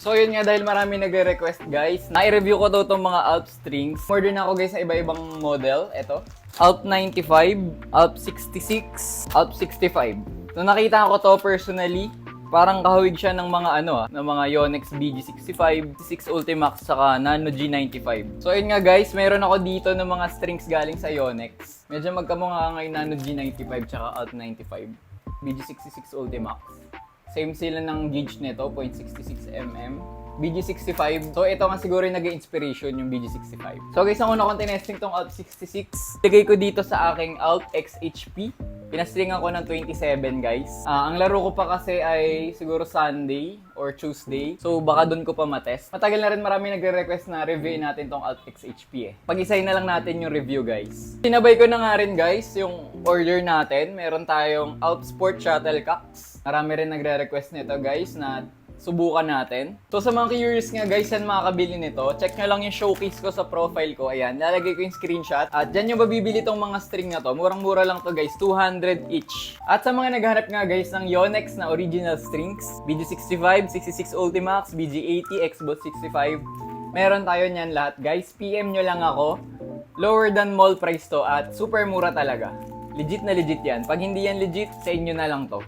So yun nga, dahil marami nagre-request guys, na-review ko daw itong mga Alp strings. Order na ako guys sa iba-ibang model. Ito, Alp 95, Alp 66, Alp 65. Nung nakita ko to personally, parang kahawig siya ng mga ng mga Yonex BG65, 6 Ultimax, saka Nano G95. So yun nga guys, meron ako dito ng mga strings galing sa Yonex. Medyo magkamukha ngayon Nano G95 tsaka Alp 95, BG66 Ultimax. Same sila ng gauge nito, 0.66mm. BG65. So, ito nga siguro yung nag-inspiration yung BG65. So, guys, ang una kong tinesting tong Alp 66. Lagay ko dito sa aking Alp XHP. Pinastringan ko ng 27, guys. Ang laro ko pa kasi ay siguro Sunday or Tuesday. So, baka doon ko pa matest. Matagal na rin marami nagre-request na review natin tong Alp XHP eh. Pag-isahin na lang natin yung review, guys. Sinabay ko na nga rin, guys, yung order natin. Meron tayong Alp Sport Shuttlecocks. Marami rin nagre-request nito guys na subukan natin. So sa mga curious nga guys, yan makakabili nito. Check nyo lang yung showcase ko sa profile ko. Ayan, lalagay ko yung screenshot. At dyan yung mabibili tong mga string na to. Murang-mura lang to guys, 200 each. At sa mga naghahanap nga guys ng Yonex na original strings, BG65, 66 Ultimax, BG80, Xbox 65. Meron tayo niyan lahat guys. PM nyo lang ako. Lower than mall price to at super mura talaga. Legit na legit yan. Pag hindi yan legit, sa inyo na lang to.